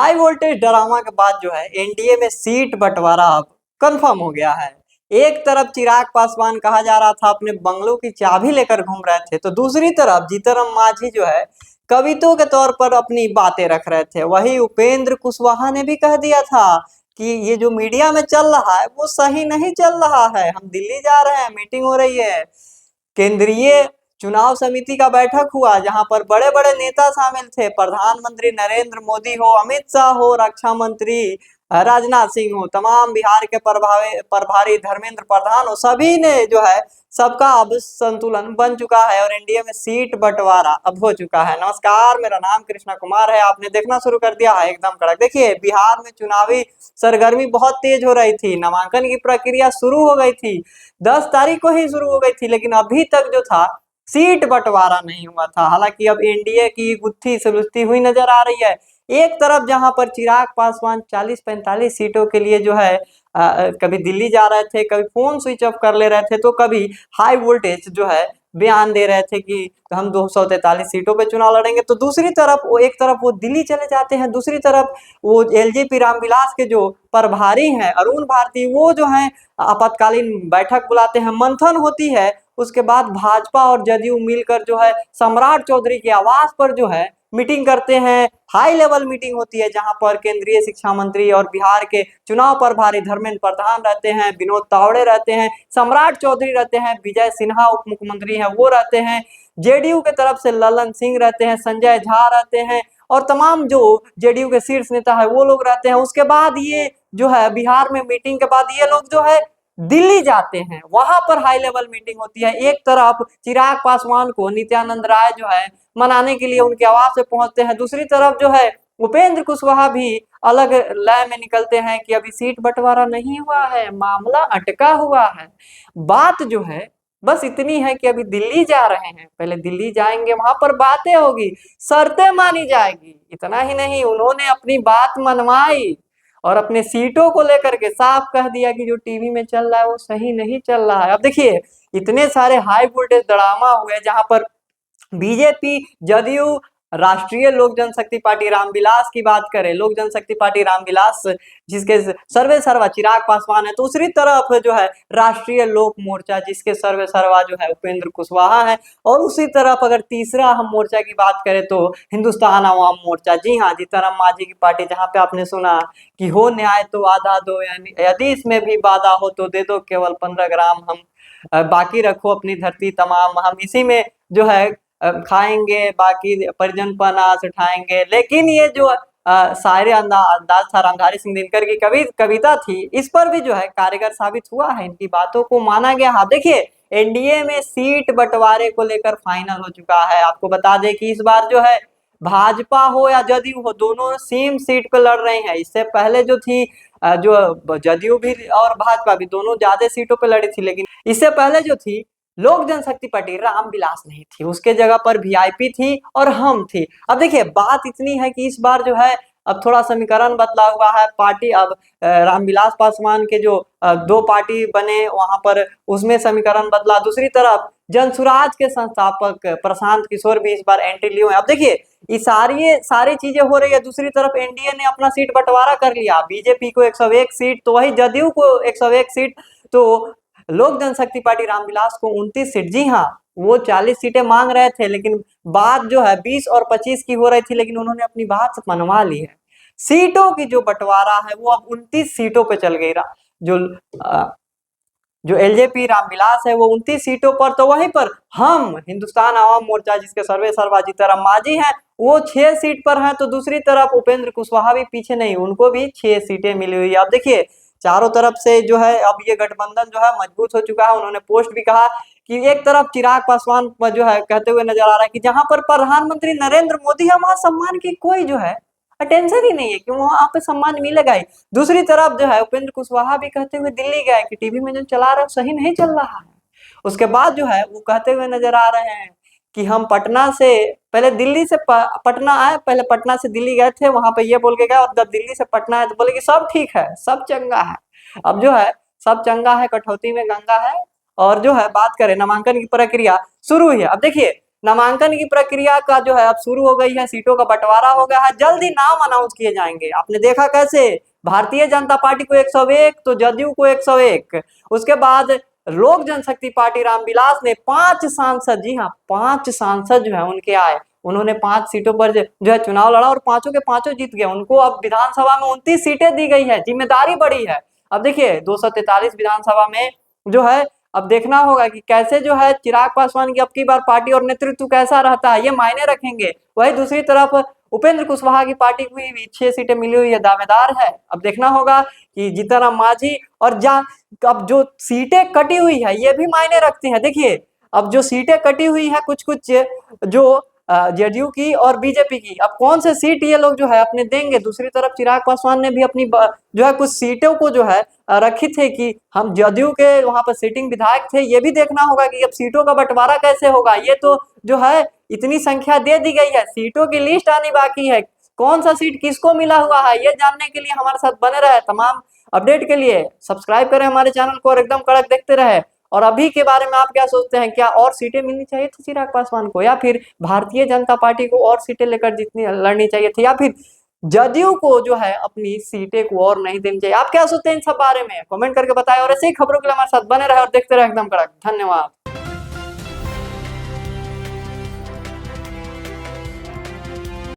High voltage drama के बाद जो है एनडीए में सीट बंटवारा अब कंफर्म हो गया है। एक तरफ चिराग पासवान कहा जा रहा था अपने बंगलों की चाबी लेकर घूम रहे थे, तो दूसरी तरफ जीतन मांझी जो है कवितों के तौर पर अपनी बातें रख रहे थे। वही उपेंद्र कुशवाहा ने भी कह दिया था कि ये जो मीडिया में चल रहा है वो सही नहीं चल रहा है, हम दिल्ली जा रहे हैं, मीटिंग हो रही है। केंद्रीय चुनाव समिति का बैठक हुआ जहां पर बड़े बड़े नेता शामिल थे, प्रधानमंत्री नरेंद्र मोदी हो, अमित शाह हो, रक्षा मंत्री राजनाथ सिंह हो, तमाम बिहार के प्रभारी धर्मेंद्र प्रधान हो, सभी ने जो है सबका अब संतुलन बन चुका है और एनडीए में सीट बंटवारा अब हो चुका है। नमस्कार, मेरा नाम कृष्णा कुमार है, आपने देखना शुरू कर दिया है एकदम कड़क। देखिए, बिहार में चुनावी सरगर्मी बहुत तेज हो रही थी, नामांकन की प्रक्रिया शुरू हो गई थी, 10 तारीख को ही शुरू हो गई थी, लेकिन अभी तक जो था सीट बंटवारा नहीं हुआ था। हालांकि अब एनडीए की गुत्थी सुलझती हुई नजर आ रही है। एक तरफ जहां पर चिराग पासवान 40-45 सीटों के लिए जो है कभी दिल्ली जा रहे थे, कभी फोन स्विच ऑफ कर ले रहे थे, तो कभी हाई वोल्टेज जो है बयान दे रहे थे कि हम 243 सीटों पे चुनाव लड़ेंगे, तो दूसरी तरफ वो एक तरफ वो दिल्ली चले जाते हैं, दूसरी तरफ वो एलजेपी रामविलास के जो प्रभारी हैं अरुण भारती, वो जो है आपातकालीन बैठक बुलाते हैं, मंथन होती है। उसके बाद भाजपा और जदयू मिलकर जो है सम्राट चौधरी के आवास पर जो है मीटिंग करते हैं, हाई लेवल मीटिंग होती है जहां पर केंद्रीय शिक्षा मंत्री और बिहार के चुनाव प्रभारी धर्मेंद्र प्रधान रहते हैं, विनोद तावड़े रहते हैं, सम्राट चौधरी रहते हैं, विजय सिन्हा उप मुख्यमंत्री हैं वो रहते हैं, जेडीयू के तरफ से ललन सिंह रहते हैं, संजय झा रहते हैं और तमाम जो जेडीयू के शीर्ष नेता है वो लोग रहते हैं। उसके बाद ये जो है बिहार में मीटिंग के बाद ये लोग जो है दिल्ली जाते हैं, वहां पर हाई लेवल मीटिंग होती है। एक तरफ चिराग पासवान को नित्यानंद राय जो है मनाने के लिए उनके आवास पे पहुंचते हैं, दूसरी तरफ जो है उपेंद्र कुशवाहा भी अलग लय में निकलते हैं कि अभी सीट बंटवारा नहीं हुआ है, मामला अटका हुआ है। बात जो है बस इतनी है कि अभी दिल्ली जा रहे हैं, पहले दिल्ली जाएंगे, वहां पर बातें होगी, शर्तें मानी जाएगी। इतना ही नहीं, उन्होंने अपनी बात मनवाई और अपने सीटों को लेकर के साफ कह दिया कि जो टीवी में चल रहा है वो सही नहीं चल रहा है। अब देखिए, इतने सारे हाई वोल्टेज ड्रामा हुए जहां पर बीजेपी, जदयू, राष्ट्रीय लोक जनशक्ति पार्टी रामविलास की बात करें, लोक जनशक्ति पार्टी रामविलास जिसके सर्वे सर्वा चिराग पासवान है, दूसरी तरफ जो है राष्ट्रीय लोक मोर्चा जिसके सर्वे सर्वा जो है उपेंद्र कुशवाहा है, और उसी तरफ अगर तीसरा हम मोर्चा की बात करें तो हिंदुस्तान अवाम मोर्चा, जी हाँ, जीतन मांझी की पार्टी, जहां पे आपने सुना कि हो न्याय तो आधा दो, यानी यदि इसमें भी वादा हो तो दे दो केवल 15 ग्राम, हम बाकी रखो अपनी धरती तमाम, हम इसी में जो है खाएंगे, बाकी परिजन पर अनाज उठाएंगे। लेकिन ये जो शायरी अंदाज था रामधारी सिंह दिनकर की कविता थी, इस पर भी जो है कारगर साबित हुआ है, इनकी बातों को माना गया। हाँ देखिए, एनडीए में सीट बंटवारे को लेकर फाइनल हो चुका है। आपको बता दें कि इस बार जो है भाजपा हो या जदयू हो, दोनों सेम सीट पे लड़ रहे हैं। इससे पहले जो थी जो जदयू भी और भाजपा भी दोनों ज्यादा सीटों पे लड़ी थी, लेकिन इससे पहले जो थी लोक जनशक्ति पार्टी रामविलास नहीं थी, उसके जगह पर वीआईपी थी और हम थी। अब देखिए, बात इतनी है कि इस बार जो है अब थोड़ा समीकरण बदला हुआ है। पार्टी अब रामविलास पासवान के जो दो पार्टी बने वहां पर उसमें समीकरण बदला। दूसरी तरफ जनसुराज के संस्थापक प्रशांत किशोर भी इस बार एंट्री लिए हुए हैं। अब देखिए, ये सारी चीजें हो रही है। दूसरी तरफ एनडीए ने अपना सीट बंटवारा कर लिया, बीजेपी को 101 सीट, तो वही जदयू को 101 सीट, तो लोक जनशक्ति पार्टी रामविलास को 29 सीट। जी हाँ, वो 40 सीटें मांग रहे थे, लेकिन बात जो है 20 और 25 की हो रही थी, लेकिन उन्होंने अपनी बात मनवा ली है। सीटों की जो बंटवारा है वो अब 29 सीटों पे चल गई। जो जो एलजेपी रामविलास है वो 29 सीटों पर, तो वहीं पर हम हिंदुस्तान आवाम मोर्चा जिसके सर्वे सर्वा जीतन मांझी हैं वो 6 सीट पर हैं। तो दूसरी तरफ उपेंद्र कुशवाहा भी पीछे नहीं, उनको भी 6 सीटें मिली हुई है। अब देखिए, चारों तरफ से जो है अब ये गठबंधन जो है मजबूत हो चुका है। उन्होंने पोस्ट भी कहा कि एक तरफ चिराग पासवान जो है कहते हुए नजर आ रहा है कि जहां पर प्रधानमंत्री नरेंद्र मोदी है वहां सम्मान की कोई जो है अटेंशन ही नहीं है कि वहां पे सम्मान मिलेगा ही। दूसरी तरफ जो है उपेंद्र कुशवाहा भी कहते हुए दिल्ली गए कि टीवी में जो चला रहा है सही नहीं चल रहा है। उसके बाद जो है वो कहते हुए नजर आ रहे हैं कि हम पटना से पहले दिल्ली से पटना आए, पहले पटना से दिल्ली गए थे, वहां पे ये बोल के गए, और जब दिल्ली से पटना आए तो बोले कि सब ठीक है, सब चंगा है। अब जो है सब चंगा है, कठौती में गंगा है। और जो है बात करें नामांकन की प्रक्रिया शुरू हुई है। अब देखिए, नामांकन की प्रक्रिया का जो है अब शुरू हो गई है, सीटों का बंटवारा हो गया है, जल्द ही नाम अनाउंस किए जाएंगे। आपने देखा कैसे भारतीय जनता पार्टी को 101 तो जदयू को 101, उसके बाद लोक जनशक्ति पार्टी रामविलास ने 5 सांसद, जी हाँ 5 सांसद जो है उनके आए, उन्होंने 5 सीटों पर जो है चुनाव लड़ा और पांचों के पांचों जीत गए। उनको अब विधानसभा में 29 सीटें दी गई है, जिम्मेदारी बड़ी है। अब देखिए 243 विधानसभा में जो है अब देखना होगा कि कैसे जो है चिराग पासवान की अब की बार पार्टी और नेतृत्व कैसा रहता है, ये मायने रखेंगे। वही दूसरी तरफ उपेंद्र कुशवाहा की पार्टी को भी 6 सीटें मिली हुई है, दावेदार है। अब देखना होगा कि जीतनराम मांझी और अब जो सीटें कटी हुई है ये भी मायने रखती हैं। देखिए अब जो सीटें कटी हुई है कुछ कुछ जो जेडीयू की और बीजेपी की, अब कौन से सीट ये लोग जो है अपने देंगे। दूसरी तरफ चिराग पासवान ने भी अपनी जो है कुछ सीटों को जो है रखी थे कि हम जदयू के वहां पर सिटिंग विधायक थे, ये भी देखना होगा कि अब सीटों का बंटवारा कैसे होगा। ये तो जो है इतनी संख्या दे दी गई है, सीटों की लिस्ट आनी बाकी है, कौन सा सीट किसको मिला हुआ है, ये जानने के लिए हमारे साथ बने रहे। तमाम अपडेट के लिए सब्सक्राइब करें हमारे चैनल को और एकदम कड़क देखते रहे। और अभी के बारे में आप क्या सोचते हैं, क्या और सीटें मिलनी चाहिए थी चिराग पासवान को, या फिर भारतीय जनता पार्टी को और सीटें लेकर जितनी लड़नी चाहिए थी, या फिर जदयू को जो है अपनी सीटें को और नहीं देनी चाहिए? आप क्या सोचते हैं इन सब बारे में, कमेंट करके बताएं। और ऐसे ही खबरों के लिए हमारे साथ बने रहे और देखते रहे एकदम कड़क। धन्यवाद।